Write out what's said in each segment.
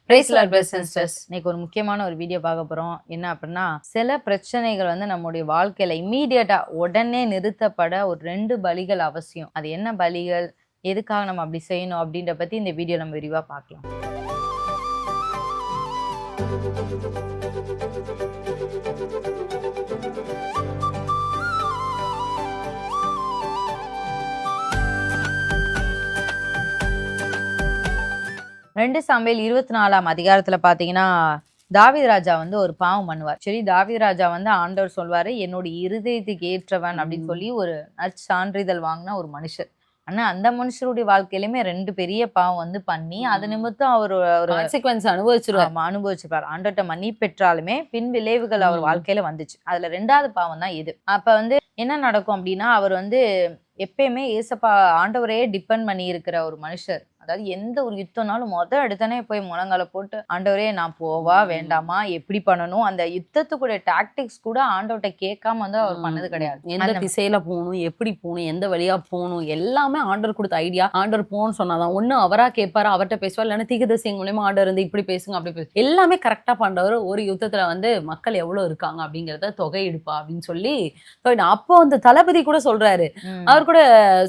Price lord brothers and sisters. இன்னைக்கு ஒரு முக்கியமான ஒரு வீடியோ பார்க்க போறோம். என்ன அப்படின்னா, சில பிரச்சனைகள் வந்து நம்முடைய வாழ்க்கையில இம்மீடியட்டா உடனே நிறுத்தப்பட ஒரு 2 பலிகள் அவசியம். அது என்ன பலிகள், எதுக்காக நம்ம அப்படி செய்யணும் அப்படின்ற பத்தி இந்த வீடியோ நம்ம விரிவா பார்க்கலாம். ரெண்டு சாமுவேல் 24ஆம் அதிகாரத்துல பாத்தீங்கன்னா, தாவீது ராஜா வந்து ஒரு பாவம் பண்ணுவார். சரி, தாவீது ராஜா வந்து ஆண்டவர் சொல்வாரு, என்னுடைய இருதயத்துக்கு ஏற்றவன் அப்படின்னு சொல்லி ஒரு நற்சான்றிதழ் வாங்கின ஒரு மனுஷர். ஆனா அந்த மனுஷருடைய வாழ்க்கையிலுமே 2 பெரிய பாவம் வந்து பண்ணி அது நிமித்தம் அவர் ஒரு கான்சிக்வன்ஸ் அனுபவிச்சிருப்பார். ஆண்டவர்ட்ட மன்னிப்பு பெற்றாலுமே பின் விளைவுகள் அவர் வாழ்க்கையில வந்துச்சு. அதுல 2வது பாவம் தான் இது. அப்ப வந்து என்ன நடக்கும் அப்படின்னா, அவர் வந்து எப்பயுமே ஏசப்பா ஆண்டவரையே டிபெண்ட் பண்ணி இருக்கிற ஒரு மனுஷர். அதாவது எந்த ஒரு யுத்தம்னாலும் எடுத்தனே போய் முழங்கால போட்டு, ஆண்டவரே நான் போவா வேண்டாமா, எப்படி பண்ணணும், அந்த யுத்தத்துக்குடைய டாக்டிக்ஸ் கூட ஆண்டவர்கிட்ட கேட்காம வந்து அவர் பண்ணது கிடையாது. எந்த திசையில போகணும், எப்படி போகணும், எந்த வழியா போகணும், எல்லாமே ஆண்டவர் கொடுத்த ஐடியா. ஆண்டவர் போகணும்னு சொன்னாதான் ஒண்ணு அவரா கேட்பாரு, அவர்கிட்ட பேசுவார், இல்லைன்னா தீர்க்கதரிசி மூலமா ஆண்டவர் வந்து இப்படி பேசுங்க அப்படி பேசு, எல்லாமே கரெக்டா பண்றவர். ஒரு யுத்தத்துல வந்து மக்கள் எவ்வளவு இருக்காங்க அப்படிங்கறத தொகை எடுப்பா அப்படின்னு சொல்லி அப்போ அந்த தளபதி கூட சொல்றாரு, அவர் கூட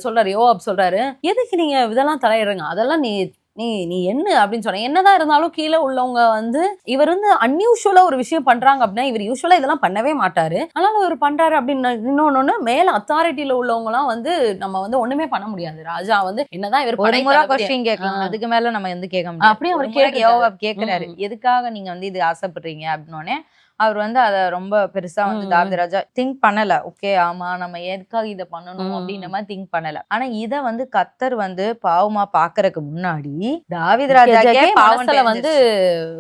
சொல்றாரு, யோவாப் சொல்றாரு, எதுக்கு நீங்க இதெல்லாம் தலையிடுங்க, அதெல்லாம் நீ நீ நீ என்ன அப்படின்னு சொன்ன. என்னதான் இருந்தாலும் கீழே உள்ளவங்க வந்து இவர் வந்து அன்யூஷுவலா ஒரு விஷயம் பண்றாங்க அப்படின்னா, இவர் யூஸ்வலா இதெல்லாம் பண்ணவே மாட்டாரு, ஆனாலும் இவர் பண்றாரு அப்படின்னு இன்னொன்னு மேல அத்தாரிட்டியில உள்ளவங்க எல்லாம் வந்து நம்ம வந்து ஒண்ணுமே பண்ண முடியாது. ராஜா வந்து என்னதான் இவர் கேட்கலாம், அதுக்கு மேல நம்ம வந்து கேட்க முடியாது. அப்படியே அவர் கேட்கிறாரு, எதுக்காக நீங்க வந்து இது ஆசைப்படுறீங்க அப்படின்னோடனே அவர் வந்து அதை ரொம்ப பெருசா வந்து தாவீது ராஜா திங்க் பண்ணல. ஓகே, ஆமா நம்ம எதுக்காக இதை பண்ணணும் அப்படின்ற மாதிரி திங்க் பண்ணல. ஆனா இதை வந்து கர்த்தர் வந்து பாவமா பாக்குறதுக்கு முன்னாடி தாவீது ராஜாக்கே பாவத்துல வந்து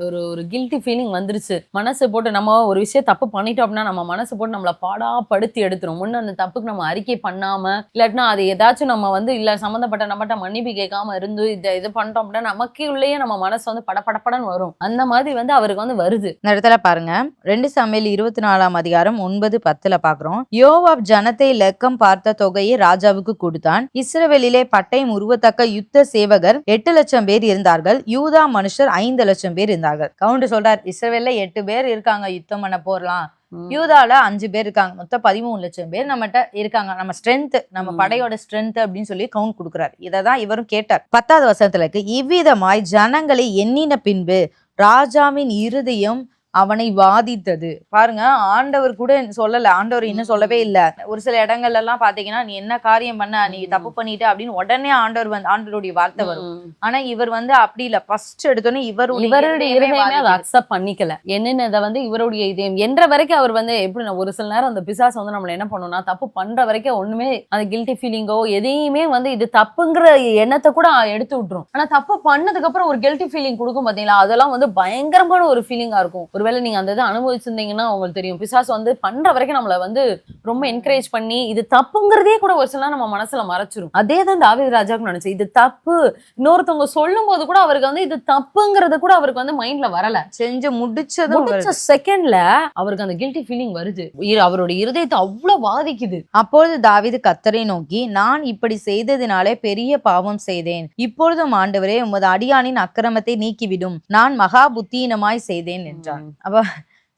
ஒரு கில்ட்டி ஃபீலிங் வந்துருச்சு. மனசு போட்டு நம்ம ஒரு விஷயம் தப்பு பண்ணிட்டோம் அப்படின்னா நம்ம மனசு போட்டு நம்மள பாடாப்படுத்தி எடுத்துரும். முன்ன அந்த தப்புக்கு நம்ம அறிக்கை பண்ணாம, இல்லாட்டினா அது ஏதாச்சும் நம்ம வந்து இல்ல சம்பந்தப்பட்ட நம்மகிட்ட மன்னிப்பு கேட்காம இருந்து இது பண்ணிட்டோம் அப்படின்னா நமக்கு உள்ளேயே நம்ம மனசு வந்து படப்படப்படன்னு வரும். அந்த மாதிரி வந்து அவருக்கு வந்து வருது. இந்த இடத்துல பாருங்க, 2 சாமுவேல் 24ஆம் அதிகாரம் 9-10 பாக்குறோம். யோவாப் ஜனத்தை லெக்கம் பார்த்த தொகையை ராஜாவுக்கு கொடுத்தான். இஸ்ரவேலிலே பட்டயம் உருவத்தக்க யுத்த சேவகர் 8 லட்சம் பேர் இருந்தார்கள். யூதா மனுஷர் 5 லட்சம் பேர் இருந்தார்கள். கவுண்டர் சொல்றார், இஸ்ரவேல்ல 8 பேர் இருக்காங்க, யுத்தம் பண்ண போறலாம். யூதால 5 பேர் இருக்காங்க, மொத்தம் 13 லட்சம் பேர் நம்மகிட்ட இருக்காங்க. நம்ம ஸ்ட்ரென்த், நம்ம படையோட ஸ்ட்ரென்த் அப்படின்னு சொல்லி கவுண்ட் கொடுக்குறாரு. இததான் இவரும் கேட்டார். 10வது வசனத்துல இருக்கு, இவ்விதமாய் ஜனங்களை எண்ணின பின்பு ராஜாவின் இருதயம் அவனை வாதித்தது. பாருங்க, ஆண்டவர் கூட சொல்லல, ஆண்டவர் இன்னும் சொல்லவே இல்ல. ஒரு சில இடங்கள்ல எல்லாம் பாத்தீங்கன்னா, நீ என்ன காரியம் பண்ண, நீ தப்பு பண்ணிட்ட அப்படின்னு உடனே ஆண்டவருடைய வார்த்தை வரும். ஆனா இவர் வந்து அப்படி இல்ல, ஃபர்ஸ்ட் எடுத்தோன்னே இவருடைய இருதயமே அதை அக்செப்ட் பண்ணிக்கல. என்னென்ன வந்து இவருடைய இதயம் என்ற வரைக்கும் அவர் வந்து எப்படி, ஒரு சில நேரம் அந்த பிசாசு வந்து நம்மள என்ன பண்ணும்னா, தப்பு பண்ற வரைக்கும் ஒண்ணுமே அந்த கில்ட்டி ஃபீலிங்கோ எதையுமே வந்து இது தப்புங்கிற எண்ணத்தை கூட எடுத்து விட்டுரும். ஆனா தப்பு பண்ணதுக்கு அப்புறம் ஒரு கில்ட்டி ஃபீலிங் கொடுக்கும் பாத்தீங்களா, அதெல்லாம் வந்து பயங்கரமான ஒரு ஃபீலிங்கா இருக்கும். ஒருவேளை நீங்க அந்த இதை அனுபவிச்சிருந்தீங்கன்னா உங்களுக்கு தெரியும், பிசாசு வந்து பண்ற வரைக்கும் நம்மள வந்து ரொம்ப என்கரேஜ் பண்ணி இது தப்புங்கிறதே கூட ஒரு சில நம்ம மனசுல மறைச்சிரும். அதே தான் தாவீது ராஜாவுக்கு நினைச்சு, இது தப்பு இன்னொருத்தவங்க சொல்லும் போது கூட அவருக்கு வந்து இது தப்புங்கிறது கூட அவருக்கு வந்து மைண்ட்ல வரல. செஞ்சு முடிச்ச செகண்ட்ல அவருக்கு அந்த கில்ட்டி ஃபீலிங் வருது. அவருடைய இருதயத்தை அவ்வளவு பாதிக்குது. அப்பொழுது தாவீது கர்த்தரை நோக்கி, நான் இப்படி செய்ததினாலே பெரிய பாவம் செய்தேன். இப்பொழுதும் ஆண்டவரே, உமது அடியானின் அக்கிரமத்தை நீக்கிவிடும், நான் மகா புத்தீனமாய் செய்தேன் என்றான். அப்ப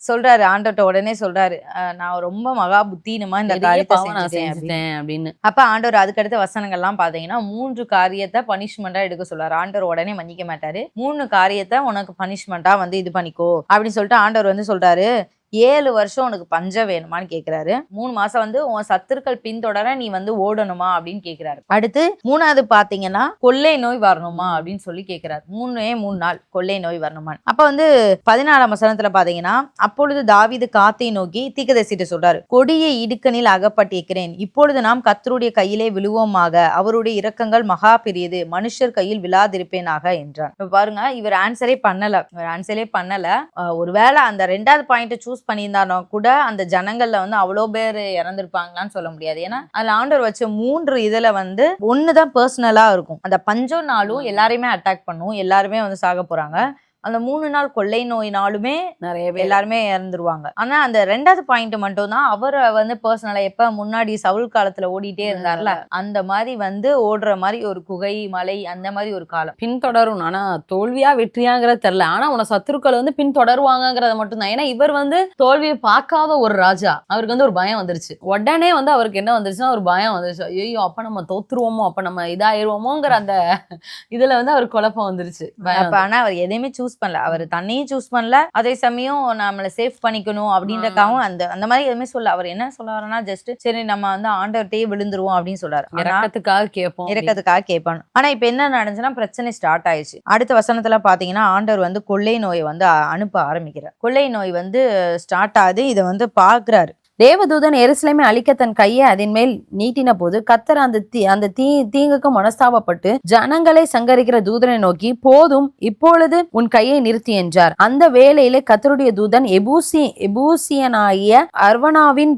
சொல்றாரு, ஆண்டவர்ட்ட உடனே சொல்றாரு, நான் ரொம்ப மகா புத்தீனமா இந்த காரியத்தை செஞ்சேன் அப்படின்னு. அப்ப ஆண்டவர் அதுக்கடுத்த வசனங்கள்லாம் பாத்தீங்கன்னா 3 காரியத்தை பனிஷ்மெண்டா எடுக்க சொல்றாரு. ஆண்டவர் உடனே மன்னிக்க மாட்டாரு. 3 காரியத்தை உனக்கு பனிஷ்மெண்டா வந்து இது பண்ணிக்கோ அப்படின்னு சொல்லிட்டு ஆண்டவர் வந்து சொல்றாரு. 7 வருஷம் உனக்கு பஞ்சம் வேணுமான்னு கேக்குறாரு. 3 மாசம் வந்து உன் சத்துருக்கள் பின்தொடர நீ வந்து ஓடணுமா அப்படின்னு கேக்குறாரு. அடுத்து 3வது பாத்தீங்கன்னா கொள்ளை நோய் வரணுமா அப்படின்னு சொல்லி கேக்குறாரு. 3 நாள் கொள்ளை நோய் வரணுமா. அப்ப வந்து 14ஆம் வசனத்துல பாத்தீங்கன்னா, அப்பொழுது தாவீது காத்தை நோக்கி தீர்க்கதரிசிட்ட சொல்றாரு, கொடிய இடுக்கணில் அகப்பட்டிருக்கிறேன், இப்பொழுது நாம் கர்த்தருடைய கையிலே விழுவோமாக, அவருடைய இரக்கங்கள் மகா பெரியது, மனுஷர் கையில் விழாதிருப்பேனாக என்றார். பாருங்க, இவர் ஆன்சரே பண்ணல. ஒருவேளை அந்த 2வது பாயிண்ட் சூஸ் பண்ணியிருந்தானோ கூட அந்த ஜனங்கள்ல வந்து அவ்வளோ பேர் இறந்திருப்பாங்களான்னு சொல்ல முடியாது. ஏன்னா அதுல ஆண்டவர் வச்ச 3 இதுல வந்து ஒண்ணுதான் பர்சனலா இருக்கும். அந்த பஞ்சம் நாளும் எல்லாரையுமே அட்டாக் பண்ணும், எல்லாருமே வந்து சாக போறாங்க. அந்த 3 நாள் கொள்ளை நோயினாலுமே நிறைய பேர் எல்லாருமே இறந்துருவாங்க. ஆனா அந்த 2வது பாயிண்ட் மட்டும் தான் அவரை வந்து பர்சனலா எப்ப முன்னாடி சவுல் காலத்துல ஓடிட்டே இருந்தார்ல அந்த மாதிரி வந்து ஓடுற மாதிரி ஒரு குகை மலை அந்த மாதிரி ஒரு காலம் பின்தொடரும். ஆனா தோல்வியா வெற்றியாங்கிறது தெரியல. ஆனா உன சத்துருக்கள் வந்து பின்தொடருவாங்கங்கறத மட்டும் தான். ஏன்னா இவர் வந்து தோல்வியை பார்க்காத ஒரு ராஜா. அவருக்கு வந்து ஒரு பயம் வந்துருச்சு. உடனே வந்து அவருக்கு என்ன வந்துருச்சுன்னா ஒரு பயம் வந்துருச்சு. ஐயோ அப்ப நம்ம தோத்துருவோமோ, அப்ப நம்ம இதாயிருவோமோங்கிற அந்த இதுல வந்து அவர் குழப்பம் வந்துருச்சு. அப்ப ஆனா அவர் எதையுமே சூஸ் பண்ணல. அவர் தன்னையும் சூஸ் பண்ணல, அதே சமயம் நம்மள சேஃப் பண்ணிக்கணும் அப்படின்றக்காகவும் அந்த மாதிரி எதுவுமே சொல்ல. அவர் என்ன சொல்ல வரனா ஜஸ்ட் சரி நம்ம வந்து ஆண்டவர்கிட்டயே விழுந்துருவோம் அப்படின்னு சொல்றாரு. இறக்கத்துக்காக கேட்போம், இறக்கத்துக்காக கேட்பான். ஆனா இப்ப என்ன நடந்துச்சுன்னா பிரச்சனை ஸ்டார்ட் ஆயிடுச்சு. அடுத்த வசனத்துல பாத்தீங்கன்னா ஆண்டவர் வந்து கொள்ளை நோயை வந்து அனுப்ப ஆரம்பிக்கிறார். கொள்ளை நோய் வந்து ஸ்டார்ட் ஆகுது. இதை வந்து பாக்குறாரு. தேவதூதன் எருசலேமை அழிக்க தன் கையை அதன் மேல் நீட்டின போது கர்த்தர் அந்த தீங்குக்கு மனஸ்தாபப்பட்டு ஜனங்களை சங்கரிக்கிற தூதனை நோக்கி போதும் இப்பொழுது உன் கையை நிறுத்தி என்றார். அந்த வேளையிலே கர்த்தருடைய தூதன் எபூசியனாகிய அர்வனாவின்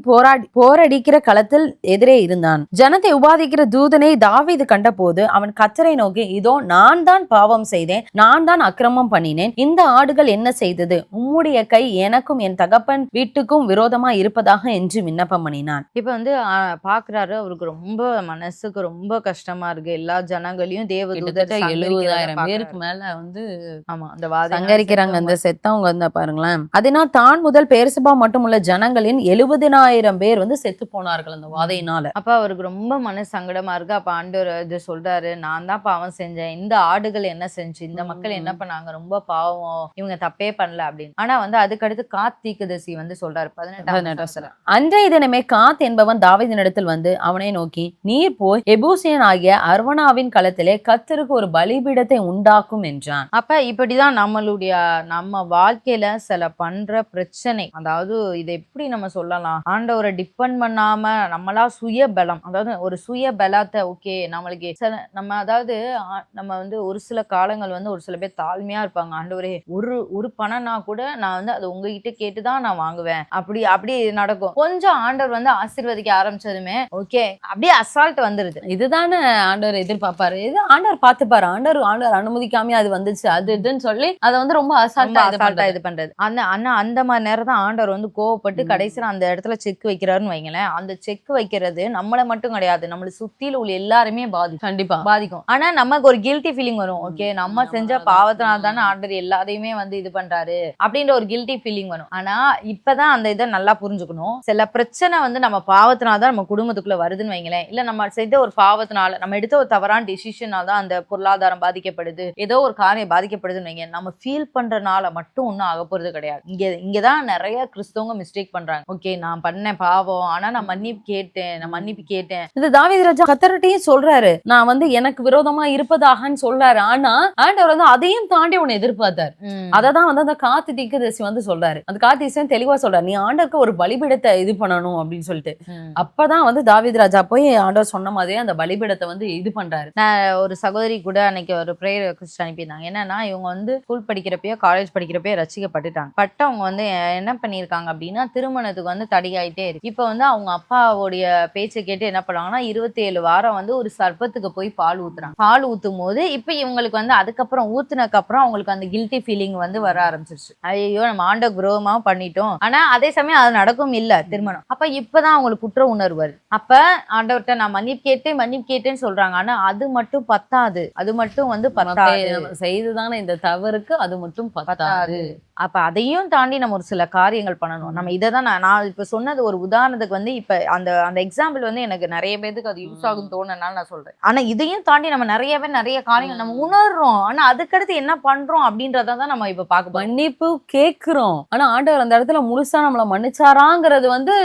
போரடிக்கிற களத்தில் எதிரே இருந்தான். ஜனத்தை உபாதிக்கிற தூதனை தாவீது கண்ட போது அவன் கர்த்தரை நோக்கி இதோ நான் தான் பாவம் செய்தேன், நான் தான் அக்கிரமம் பண்ணினேன், இந்த ஆடுகள் என்ன செய்தது? உம்முடைய கை எனக்கும் என் தகப்பன் வீட்டுக்கும் விரோதமா இருப்பதாக என்று விண்ணப்பம் பண்ணினான். இப்ப வந்து பாக்குறாரு. அவருக்கு ரொம்ப மனசுக்கு ரொம்ப கஷ்டமா இருக்கு. எல்லா ஜனங்களையும் தேவதூதர் 70,000 பேருக்கு மேல வந்து ஆமா அந்த வாதை சங்கரிக்கிறாங்க. அந்த செத்தவங்க வந்து பாருங்களேன். அதனால் தான் முதல் பேர்சபா மட்டும் உள்ள ஜனங்களின் 70,000 பேர் வந்து செத்து போனார்கள் அந்த வாதையினால. அப்ப அவருக்கு ரொம்ப மனசு சங்கடமா இருக்கு. அப்ப ஆண்டவர் இது சொல்றாரு, நான் தான் பாவம் செஞ்சேன், இந்த ஆடுகள் என்ன செஞ்சு, இந்த மக்கள் என்ன பண்ணாங்க, ரொம்ப பாவம், இவங்க தப்பே பண்ணல அப்படின்னு. ஆனா வந்து அதுக்கடுத்து காத் தீர்க்கதரிசி வந்து சொல்றாரு 18 அன்றைய தினமே காத் என்பவன் தாவீதினிடத்தில் வந்து அவனை நோக்கி நீர் போய் எபூசியன் ஆகிய அர்வனாவின் களத்திலே கர்த்தருக்கு ஒரு பலிபீடத்தை உண்டாக்கும் என்றான். அப்ப இப்படிதான் நம்ம வாழ்க்கையில சில பண்ற பிரச்சனை, அதாவது இதை எப்படி நம்ம சொல்லலாம், ஆண்டவரை டிபெண்ட் பண்ணாம நம்மளா சுய பலம், அதாவது ஒரு சுய பலத்தை ஓகே நம்மளுக்கு நம்ம அதாவது நம்ம வந்து ஒரு சில காலங்கள் வந்து ஒரு சில பேர் தாழ்மையா இருப்பாங்க. ஆண்டவரே ஒரு பணம்னா கூட நான் வந்து அதை உங்ககிட்ட கேட்டுதான் நான் வாங்குவேன், அப்படி நடக்கும். கொஞ்சம் ஆண்டவர் வந்து ஆசீர்வதிக்க ஆரம்பிச்சதுமே ஓகே அப்படியே அசால்ட் வந்துருது. இதுதானே ஆண்டவர் எதிர்பார்ப்பாரு. இது ஆண்டவர் பார்த்துப்பாரு. ஆண்டவர் அனுமதிக்காம அது வந்துச்சு அது இதுன்னு சொல்லி அதை வந்து ரொம்ப அசால்ட்டா இது பண்றது. அந்த மாதிரி நேரம் தான் ஆண்டவர் வந்து கோவப்பட்டு கடைசியில அந்த இடத்துல செக் வைக்கிறாருன்னு வைங்களேன். அந்த செக் வைக்கிறது நம்மளை மட்டும் கிடையாது, நம்மளை சுத்தியில உள்ள எல்லாருமே கண்டிப்பா பாதிக்கும். ஆனா நமக்கு ஒரு கில்ட்டி ஃபீலிங் வரும். ஓகே நம்ம செஞ்ச பாவத்தினால தானே ஆண்டவர் எல்லாரையுமே வந்து இது பண்றாரு அப்படின்ற ஒரு கில்ட்டி ஃபீலிங் வரும். ஆனா இப்பதான் அந்த இதை நல்லா புரிஞ்சுக்கணும். சில பிரச்சனை வந்து நம்ம பாவத்தினால தான் நம்ம குடும்பத்துக்குள்ள வருதுன்னு வைங்களேன். இல்ல நம்ம செய்த ஒரு பாவத்தினால நம்ம எடுத்த ஒரு தவறான டிசிஷனால தான் அந்த பொருளாதாரம் பாதிக்கப்படுது, ஏதோ ஒரு காரியம் பாதிக்கப்படுதுன்னு வைங்க. நம்ம ஃபீல் பண்றனால மட்டும் ஒன்னும் ஆக போறது கிடையாது. இங்கதான் நிறைய கிறிஸ்தவங்க மிஸ்டேக் பண்றாங்க. ஓகே நான் பண்ணேன் பாவம், ஆனா நான் மன்னிப்பு கேட்டேன். இந்த தாவீது ராஜா கர்த்தர்கிட்டயும் சொல்றாரு, நான் வந்து எனக்கு விரோதமா இருப்பதாகன்னு சொல்றாரு. ஆனா ஆண்டவர் வந்து அதையும் தாண்டி உன்னை எதிர்பார்த்தார். அததான் வந்து அந்த காத்து தீர்க்கதரிசி வந்து சொல்றாரு. அந்த காத்து தெளிவா சொல்றாரு, நீ ஆண்டவருக்கு ஒரு பலிபீடத்தை இது பண்ணணும் அப்படின்னு சொல்லிட்டு. அப்பதான் வந்து தாவீது ராஜா போய் ஆண்டவர் சொன்ன மாதிரியே அந்த பலிபீடத்தை வந்து இது பண்றாரு. நான் ஒரு சகோதரி கூட அன்னைக்கு ஒரு பிரேயர் ரெக்வெஸ்ட் அனுப்பியிருந்தாங்க. என்னன்னா இவங்க வந்து ஸ்கூல் படிக்கிறப்பயோ காலேஜ் படிக்கிறப்பயோ ரசிக்கப்பட்டுட்டாங்க. வந்து என்ன பண்ணிருக்காங்க அப்படின்னா திருமணத்துக்கு வந்து தடையாயிட்டே இருக்கு. இப்ப வந்து அவங்க அப்பாவுடைய பேச்சை கேட்டு என்ன பண்ணாங்கன்னா 27 வாரம் வந்து ஒரு சர்பத்துக்கு போய் பால் ஊத்துறாங்க. பால் ஊத்தும் போது இப்ப இவங்களுக்கு வந்து அதுக்கப்புறம் ஊத்துனதுக்கு அப்புறம் அவங்களுக்கு அந்த கில்ட்டி ஃபீலிங் வந்து வர ஆரம்பிச்சிருச்சு. ஐயோ நம்ம ஆண்ட குரோமா பண்ணிட்டோம். ஆனா அதே சமயம் அது நடக்கும் இல்ல திருமணம். அப்ப இப்பதான் அவங்களுக்கு குற்ற உணர்வு வருது. அப்ப ஆண்டவர்கிட்ட நான் மன்னிப்பு கேட்டேன்னு சொல்றாங்க. ஆனா அது மட்டும் பத்தாது. அது மட்டும் வந்து செய்துதானே இந்த தவறுக்கு அது மட்டும் பத்தாது. அப்ப அதையும் தாண்டி நம்ம ஒரு சில காரியங்கள் பண்ணணும். நம்ம இதைதான் நான் இப்ப சொன்னது ஒரு உதாரணத்துக்கு வந்து இப்ப அந்த எக்ஸாம்பிள் வந்து எனக்கு நிறைய பேருக்கு அது யூஸ் ஆகும் தோணுனால நான் சொல்றேன். ஆனா இதையும் தாண்டி நம்ம நிறைய காரியங்கள் நம்ம உணர்றோம். ஆனா அதுக்கடுத்து என்ன பண்றோம் அப்படின்றதான் நம்ம இப்ப பார்க்க மன்னிப்பு கேட்கிறோம். ஆனா ஆண்டவர் அந்த இடத்துல முழுசா நம்மள மன்னிச்சாராங்கிறது வந்து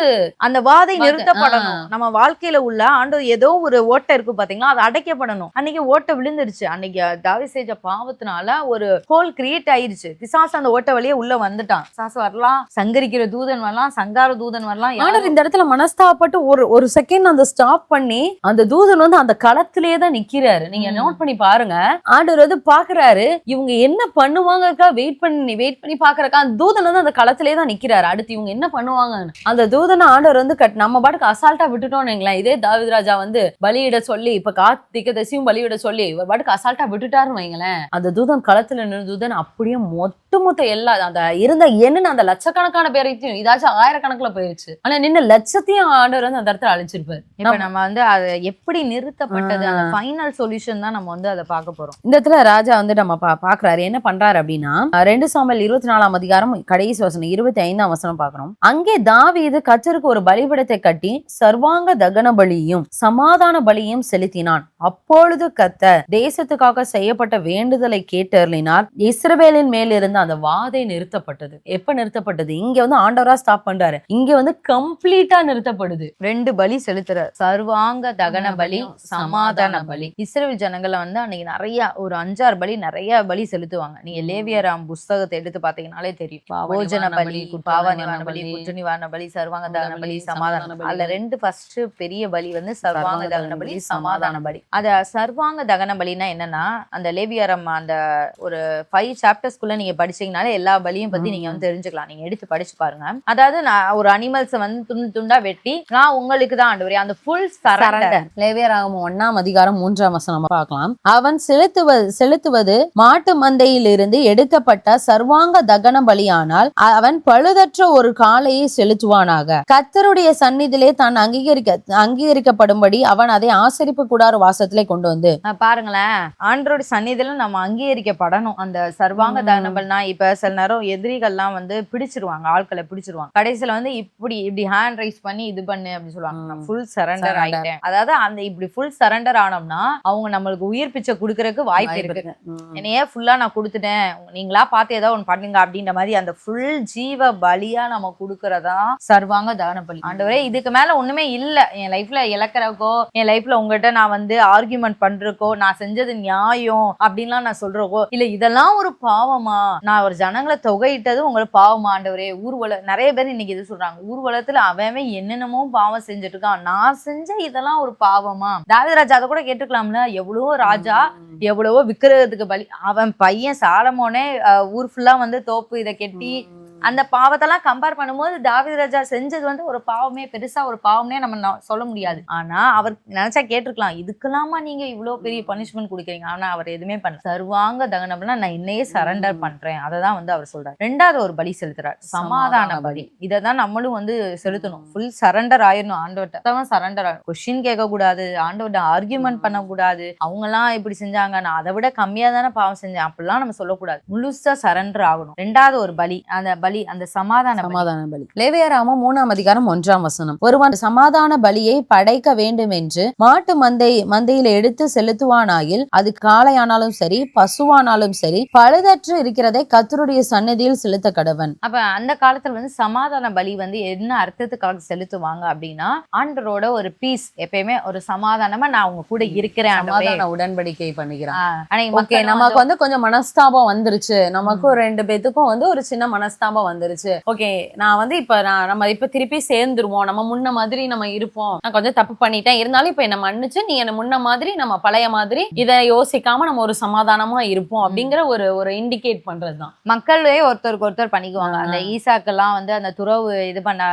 அந்த வாதை நிறுத்தப்படணும். நம்ம வாழ்க்கையில உள்ள ஆண்டவர் ஏதோ ஒரு ஓட்டை இருக்கு பாத்தீங்களா, அது அடைக்கப்படணும். அன்னைக்கு ஓட்டை விழுந்துருச்சு. அன்னைக்கு தாவீது செஞ்ச பாவத்தினால ஒரு ஹோல் கிரியேட் ஆயிருச்சு. பிசாசு அந்த ஓட்டை வழியே உள்ள வந்துட்டான். பிசாசு வரலாம், சங்கரிக்கிற தூதன் வரலாம், சங்கார தூதன் வரலாம். ஆண்டவர் இந்த இடத்துல மனஸ்தாபப்பட்டு ஒரு செகண்ட் அந்த ஸ்டாப் பண்ணி அந்த தூதன் வந்து அந்த களத்திலேயே தான் நிக்கிறாரு. நீங்க நோட் பண்ணி பாருங்க. ஆண்டவர் வந்து பாக்குறாரு இவங்க என்ன பண்ணுவாங்கக்கா வெயிட் பண்ணி பாக்குறக்கா. அந்த தூதன் வந்து அந்த களத்திலேயே தான் நிக்கிறாரு. அடுத்து இவங்க என்ன பண்ணுவாங்க அந்த தூதனை ஆண்டவர் வந்து நம்ம பாட்டுக்கு அசால்ட்டா விட்டுட்டோம்னு வைங்களேன். இதே தாவீது ராஜா வந்து பலியிட சொல்லி இப்ப தீர்க்கதரிசியும் பலியிட சொல்லி இவர் பாட்டுக்கு அசால்ட்டா விட்டுட்டாருன்னு வைங்களேன், அந்த தூதன் களத்துல நின்று தூதன் அப்படியே மொத்த எல்லா அந்த இருந்த என்னன்னு அந்த லட்சக்கணக்கான பேரையும் இதாச்சும் ஆயிரக்கணக்குல போயிருச்சு. ஆனா நின்று லட்சத்தையும் ஆண்டவர் வந்து அந்த இடத்துல அழிச்சிருப்பாரு. இப்ப நம்ம வந்து அது எப்படி நிறுத்தப்பட்டது அந்த ஃபைனல் சொல்யூஷன் தான் நம்ம வந்து அதை பார்க்க போறோம். இந்த இடத்துல ராஜா வந்து நம்ம பாக்குறாரு என்ன பண்றாரு அப்படின்னா 2 சாமுவேல் 24ஆம் அதிகாரம் கடைசி வசனம் 25ஆம் வசனம் பாக்குறோம். அங்கே தாவீது கர்த்தருக்கு ஒரு பலிபீடத்தை கட்டி சர்வாங்க தகன பலியும் சமாதான பலியும் செலுத்தினான். அப்பொழுது கர்த்தர் தேசத்துக்காக செய்யப்பட்ட வேண்டுதலை கேட்டருளினார். இஸ்ரவேலின் மேல் இருந்த அந்த வாதை நிறுத்தப்பட்டது. எப்ப நிறுத்தப்பட்டது? இங்க வந்து ஆண்டவரா ஸ்டாப் பண்றாரு. இங்க வந்து கம்ப்ளீட்டா நிறுத்தப்படுது. 2 பலி செலுத்துற சர்வாங்க தகன பலி, சமாதான பலி. இஸ்ரவேல் ஜனங்களை வந்து அன்னைக்கு நிறைய ஒரு 5-6 பலி நிறைய பலி செலுத்துவாங்க. நீங்க லேவியராம் புஸ்தகத்தை எடுத்து பாத்தீங்கன்னாலே தெரியும். போஜன பலி, பாவ நிவாரண பலி, குற்ற நிவாரண பலி, சர்வாங்க தகன பலி, சமாதான பலி. அதுல 2 ஃபர்ஸ்ட் பெரிய பலி வந்து சர்வாங்க தகன பலி, சமாதான பலி. அத சர்வாங்க தகன பலினா என்னன்னா, அந்த லேவியராம் அந்த ஒரு 5 சாப்டர்ஸ்குள்ள நீங்க படிச்சீங்கனாலே எல்லா பலியும் பத்தி நீங்க வந்து தெரிஞ்சுக்கலாம். நீங்க எடுத்து படிச்சு பாருங்க. அதாவது நான் ஒரு அனிமல்ஸ் வந்து துண்டு துண்டா வெட்டி நான் உங்களுக்கு தான் ஆண்டவரே அந்த ஃபுல் சரண்டர். லேவியராகமம் 1ஆம் அதிகாரம் 3ஆம் வசனம் பார்க்கலாம். அவன் செலுத்துவது மாட்டு மந்தையிலிருந்து எடுக்கப்பட்ட சர்வாங்க தகன பலியானால் அவன் பழுதற்ற ஒரு காளையை செலுத்துவானாக. கர்த்தருடைய சந்நிதியிலே தான் அங்கீகரிக்கப்படும்படி அவன் அதை ஆசரிப்பு கூடார வாசத்திலே கொண்டு வந்து. பாருங்களேன், ஆண்டவருடைய சந்நிதியில நம்ம அங்கீகரிக்கப்படணும். அந்த சர்வாங்க தகன பலினா இப்ப சில நேரம் எதிரிகள்லாம் வந்து பிடிச்சிருவாங்க, ஆட்களை பிடிச்சிருவாங்க. கடைசியில வந்து இப்படி ஹேண்ட் ரைஸ் பண்ணி இது பண்ணு அப்படின்னு சொல்லுவாங்க. நான் ஃபுல் சரண்டர் ஆயிட்டேன். அதாவது அந்த இப்படி ஃபுல் சரண்டர் ஆனோம்னா அவங்க நம்மளுக்கு உயிர் பிச்சை கொடுக்கறதுக்கு வாய்ப்பு இருக்கு. என்னையே ஃபுல்லா நான் கொடுத்துட்டேன், நீங்களா பார்த்து ஏதாவது ஒண்ணு பண்ணுங்க அப்படின்ற மாதிரி அந்த ஃபுல் ஜீவ பலியா நம்ம கொடுக்கறதா சர்வாங்க தகன பலி. ஆண்டவரே இதுக்கு மேல ஒண்ணுமே இல்ல என் லைஃப்ல இழக்கிறக்கோ, என் லைஃப்ல உங்ககிட்ட நான் வந்து ஆர்கியூமெண்ட் பண்றக்கோ, நான் செஞ்சது நியாயம் அப்படின்லாம் நான் சொல்றக்கோ இல்ல, இதெல்லாம் ஒரு பாவமா, நான் ஒரு ஜனங்களை தொகையிட்டது உங்களுக்கு பாவமா ஆண்டவரே. நிறைய பேர் இன்னைக்கு இது சொல்றாங்க, ஊர்வலத்துல அவன் என்னென்னமோ பாவம் செஞ்சுட்டு இருக்கான், நான் செஞ்ச இதெல்லாம் ஒரு பாவமா. தாவீது ராஜா அதை கூட கேட்டுக்கலாம்ல, எவ்வளவோ ராஜா எவ்வளவோ விக்கிரகத்துக்கு பலி. அவன் பையன் சாலமோனே ஊர் ஃபுல்லா வந்து தோப்பு இதை கெட்டி அந்த பாவத்தெல்லாம் கம்பேர் பண்ணும்போது தாவீது ராஜா செஞ்சது வந்து ஒரு பாவமே, பெருசா ஒரு பாவமே நம்ம சொல்ல முடியாது. ஆனா அவர் நினைச்சா கேட்டிருக்கலாம், இதுக்கெல்லாமா நீங்க இவ்வளவு பெரிய பனிஷ்மெண்ட் கொடுக்குறீங்க. ஆனா அவர் எதுவுமே பண்ண. சர்வாங்க தகனம்னா நான் என்னையே சரண்டர் பண்றேன், அததான் வந்து அவர் சொல்றாரு. 2வது ஒரு பலி செலுத்துறாரு, சமாதான பலி. இதைதான் நம்மளும் வந்து செலுத்தணும். ஃபுல் சரண்டர் ஆயிடணும் ஆண்டவர்கிட்ட. சரண்டர் ஆகணும், கொஸ்டின் கேட்க கூடாது, ஆண்டவர்கிட்ட ஆர்கியூமெண்ட் பண்ணக்கூடாது. அவங்க எல்லாம் இப்படி செஞ்சாங்க, நான் அதை விட கம்மியா தானே பாவம் செஞ்சேன் அப்படிலாம் நம்ம சொல்லக்கூடாது. முழுசா சரண்டர் ஆகணும். 2வது ஒரு பலி, அந்த பலி அந்த சமாதான பலி. லேவியராகமம் 3ஆம் அதிகாரம் 1ஆம் வசனம். ஒருவன் சமாதான பலியை படைக்க வேண்டும் என்று மாட்டு மந்தையில எடுத்து செலுத்துவானாயில் அது காளையானாலும் சரி பசுவானாலும் சரி பழுதற்று இருக்கிறதை கர்த்தருடைய சந்நிதியில் செலுத்த கடவன். அப்ப அந்த காலத்துல வந்து சமாதான பலி வந்து என்ன அர்த்தத்துக்காக செலுத்துவாங்க அப்படின்னா, ஆண்டவரோட ஒரு பீஸ், எப்பயுமே ஒரு சமாதானமா நான் உங்க கூட இருக்கிறேன், சமாதான உடன்படிக்கை பண்ணிக்கிறேன். நமக்கு வந்து கொஞ்சம் மனஸ்தாபம் வந்துருச்சு, நமக்கும் 2 பேத்துக்கும் வந்து ஒரு சின்ன மனஸ்தாபம் வந்துருச்சு. ஓகே, நான் வந்து நம்ம இப்ப திருப்பி சேர்ந்துருவோம், நம்ம முன்ன மாதிரி நம்ம இருப்போம், நான் கொஞ்சம் தப்பு பண்ணிட்டேன், இருந்தாலும் இப்ப என்ன மன்னிச்சு நீ என்ன முன்ன மாதிரி நம்ம பழைய மாதிரி இதை யோசிக்காம நம்ம ஒரு சமாதானமா இருப்போம் அப்படிங்கிற ஒரு இண்டிகேட் பண்றதுதான். மக்களே ஒருத்தருக்கு ஒருத்தர் பண்ணிக்குவாங்க. அந்த ஈசாக்கெல்லாம் வந்து அந்த துறவு இது பண்ண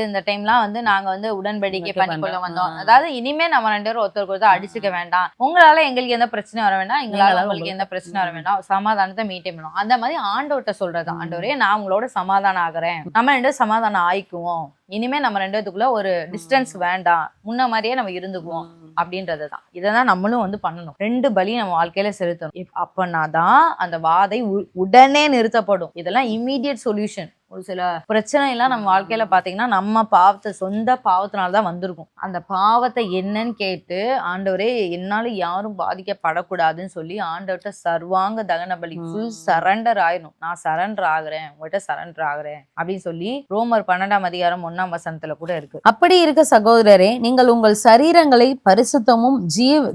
இந்த டைம்லாம் வந்து நாங்க வந்து உடன்படிக்கை பண்ணிக்கொள்ள வந்தோம். அதாவது இனிமே நம்ம 2 பேரும் ஒருத்தருக்கு ஒருத்தர் அடிச்சுக்க வேண்டாம், உங்களால எங்களுக்கு எந்த பிரச்சனை வர வேண்டாம், எங்களால உங்களுக்கு எந்த பிரச்சனை வர வேண்டாம், சமாதானத்தை மெயின்டைன் பண்ணுவோம். அந்த மாதிரி ஆண்டவர்கிட்ட சொல்றது, ஆண்டவரே நான் உங்களோட சமாதானம் ஆகுறேன், நம்ம 2 சமாதானம் ஆயிக்குவோம், இனிமே நம்ம 2 பேத்துக்குள்ள ஒரு டிஸ்டன்ஸ் வேண்டாம், முன்ன மாதிரியே நம்ம இருந்துக்குவோம் அப்படின்றதுதான். இதான் நம்மளும் வந்து பண்ணணும். 2 பலி நம்ம வாழ்க்கையில செலுத்தணும். அப்பனாதான் அந்த வாதை உடனே நிறுத்தப்படும். இதெல்லாம் இம்மீடியட் சொல்யூஷன். ஒரு சில பிரச்சனை எல்லாம் நம்ம வாழ்க்கையில பாத்தீங்கன்னா நம்ம சொந்த பாவத்தினால்தான் வந்திருக்கும். அந்த பாவத்தை என்னன்னு கேட்டு, ஆண்டவரே என்னால யாரும் பாதிக்கப்படக்கூடாதுன்னு சொல்லி ஆண்டவர்கிட்ட சர்வாங்க தகன பலி ஃபுல் சரண்டர் ஆயிடும். நான் சரண்டர் ஆகுறேன், உங்கள்கிட்ட சரண்டர் ஆகுறேன் அப்படின்னு சொல்லி ரோமர் 12ஆம் அதிகாரம் 1ஆம் வசனத்துல கூட இருக்கு. அப்படி இருக்க சகோதரரே, நீங்கள் உங்கள் சரீரங்களை பரிசுத்தமும்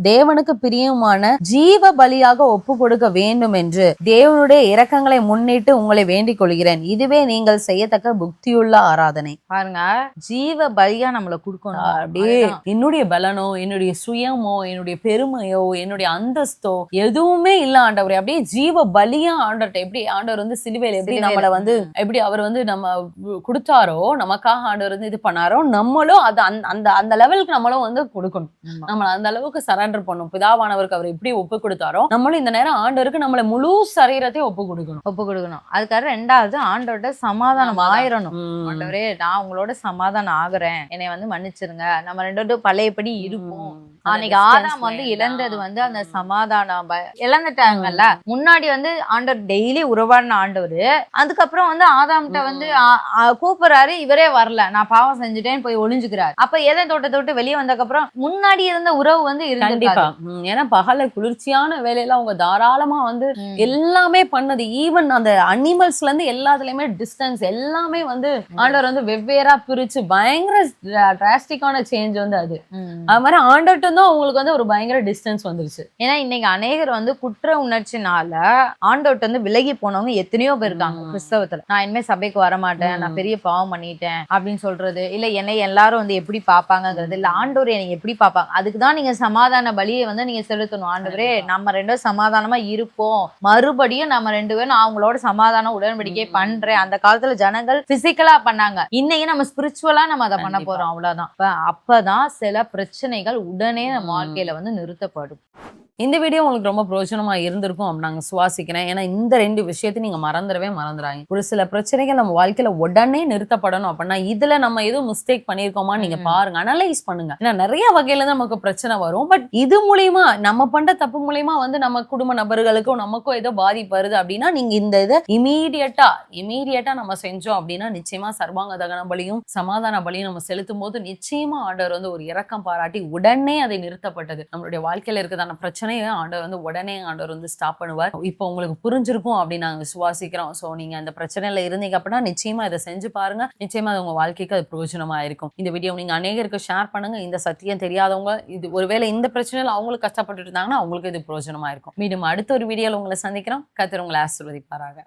தேவனுக்கு பிரியமான ஜீவ பலியாக ஒப்பு கொடுக்க வேண்டும் என்று தேவனுடைய இரக்கங்களை முன்னிட்டு உங்களை வேண்டிக் கொள்கிறேன். இதுவே நீங்கள் நீங்கள் செய்யத்தக்க புக்தியுள்ள ஆராதனை. பாருங்க, ஜீவ பலியா நம்மள குடுக்கணும். அப்படியே என்னுடைய பலனோ, என்னுடைய சுயமோ, என்னுடைய பெருமையோ, என்னுடைய அந்தஸ்தோ எதுவுமே இல்ல ஆண்டவரே, அப்படியே ஜீவ பலியா ஆண்டவர்ட்ட எப்படி ஆண்டவர் வந்து சிலுவையில எப்படி நம்மள வந்து எப்படி அவர் வந்து நம்ம கொடுத்தாரோ, நமக்காக ஆண்டவர் வந்து இது பண்ணாரோ, நம்மளும் அது அந்த அந்த லெவலுக்கு நம்மளும் வந்து கொடுக்கணும். நம்ம அந்த அளவுக்கு சரண்டர் பண்ணும். பிதாவானவருக்கு அவர் எப்படி ஒப்பு கொடுத்தாரோ, நம்மளும் இந்த நேரம் ஆண்டவருக்கு நம்மள முழு சரீரத்தையும் ஒப்பு கொடுக்கணும். அதுக்காக ரெண்டாவது ஆண்டவர்ட்ட சமாதானம் ஆயிரணும். ஆண்டவரே, நான் உங்களோட சமாதானம் ஆகுறேன், என்னை வந்து மன்னிச்சிருங்க, நம்ம ரெண்டு பழையபடி இருப்போம். அன்னைக்கு ஆதாம் வந்து இழந்தது வந்து அந்த சமாதானம் இழந்துட்டாங்கல்ல. முன்னாடி வந்து ஆண்டவர் டெய்லி உறவாடின ஆண்டவர், அதுக்கப்புறம் வந்து ஆதாம்கிட்ட வந்து கூப்பிடுறாரு, இவரே வரல, நான் பாவம் செஞ்சுட்டேன்னு போய் ஒளிஞ்சுக்கிறாரு. அப்ப ஏதேன் தோட்டத்தை விட்டு வெளியே வந்ததுக்கு அப்புறம் முன்னாடி இருந்த உறவு வந்து கண்டிப்பா. ஏன்னா பகல குளிர்ச்சியான வேலையில அவங்க தாராளமா வந்து எல்லாமே பண்ணது. ஈவன் அந்த அனிமல்ஸ்ல இருந்து எல்லாத்துலயுமே டிஸ்டன்ஸ் எல்லாமே வந்து ஆண்டவர் வந்து வெவ்வேறா பிரிச்சு பயங்கர டிராஸ்டிக்கான சேஞ்ச் வந்து அது மாதிரி ஆண்டர்ட்ட தான் அவங்களுக்கு வந்து ஒரு பயங்கர டிஸ்டன்ஸ் வந்துருச்சு. ஏன்னா இன்னைக்கு அநேகர் வந்து குற்ற உணர்ச்சினால ஆண்டவர்ட்ட வந்து விலகி போனவங்க எத்தனையோ பேர் இருக்காங்க கிறிஸ்தவத்துல. நான் இனிமே சபைக்கு வரமாட்டேன், நான் பெரிய பாவம் பண்ணிட்டேன் அப்படின்னு சொல்றது, இல்ல என்னை எல்லாரும் வந்து எப்படி பாப்பாங்கிறது, இல்ல ஆண்டவர் என்னை எப்படி பாப்பாங்க, அதுக்குதான் நீங்க சமாதான பலியை வந்து நீங்க செலுத்தணும். ஆண்டவரே, நம்ம ரெண்டும் சமாதானமா இருப்போம், மறுபடியும் நம்ம ரெண்டு பேரும் நான் அவங்களோட சமாதான உடன்படிக்கை பண்றேன். அந்த காலத்துல ஜனங்கள் பிசிக்கலா பண்ணாங்க, இன்னைக்கு நம்ம ஸ்பிரிச்சுவலா நம்ம அதை பண்ண போறோம், அவ்வளவுதான். அப்பதான் சில பிரச்சனைகள் உடனே நம்ம வாழ்க்கையில வந்து நிறுத்தப்படும். இந்த வீடியோ உங்களுக்கு ரொம்ப பிரயோஜனமா இருந்திருக்கும் அப்படின்னு நாங்க சுவாசிக்கிறேன். ஏன்னா இந்த 2 விஷயத்தை நீங்க மறந்துறாங்க. ஒரு சில பிரச்சனைகள் நம்ம வாழ்க்கையில உடனே நிறுத்தப்படணும் அப்படின்னா இதுல நம்ம எதுவும் மிஸ்டேக் பண்ணிருக்கோமா நீங்க பாருங்க, அனலைஸ் பண்ணுங்க. ஏன்னா நிறைய வகையில தான் நமக்கு பிரச்சனை வரும். பட் இது மூலியமா நம்ம பண்ற தப்பு மூலியமா வந்து நம்ம குடும்ப நபர்களுக்கும் நமக்கும் ஏதோ பாதிப்பு வருது அப்படின்னா நீங்க இந்த இதை இமீடியட்டா நம்ம செஞ்சோம் அப்படின்னா நிச்சயமா சர்வாங்க தகன பலியும் சமாதான பலியும் நம்ம செலுத்தும் போது நிச்சயமா ஆண்டவர் வந்து ஒரு இரக்கம் பாராட்டி உடனே அதை நிறுத்தப்பட்டது. நம்மளுடைய வாழ்க்கையில இருக்கிறதான பிரச்சனை ஆண்டவர் வந்து உடனே ஆண்டவர் வந்து ஸ்டாப் பண்ணுவார். இப்போ உங்களுக்கு புரிஞ்சிருக்கும் அப்படின்னு நாங்க விசுவாசிக்கிறோம். சோ நீங்க அந்த பிரச்சனையில இருந்தீங்க அப்படின்னா நிச்சயமா இதை செஞ்சு பாருங்க, நிச்சயமா அது உங்க வாழ்க்கைக்கு அது பிரயோஜனமா இருக்கும். இந்த வீடியோ நீங்க அநேகருக்கு ஷேர் பண்ணுங்க. இந்த சத்தியம் தெரியாதவங்க, இது ஒருவேளை இந்த பிரச்சனையில அவங்களுக்கு கஷ்டப்பட்டு இருந்தாங்கன்னா அவங்களுக்கு இது பிரயோஜனமா இருக்கும். மீண்டும் அடுத்த ஒரு வீடியோல உங்களை சந்திக்கிறோம். கர்த்தர் உங்களை ஆசீர்வதிப்பாராக.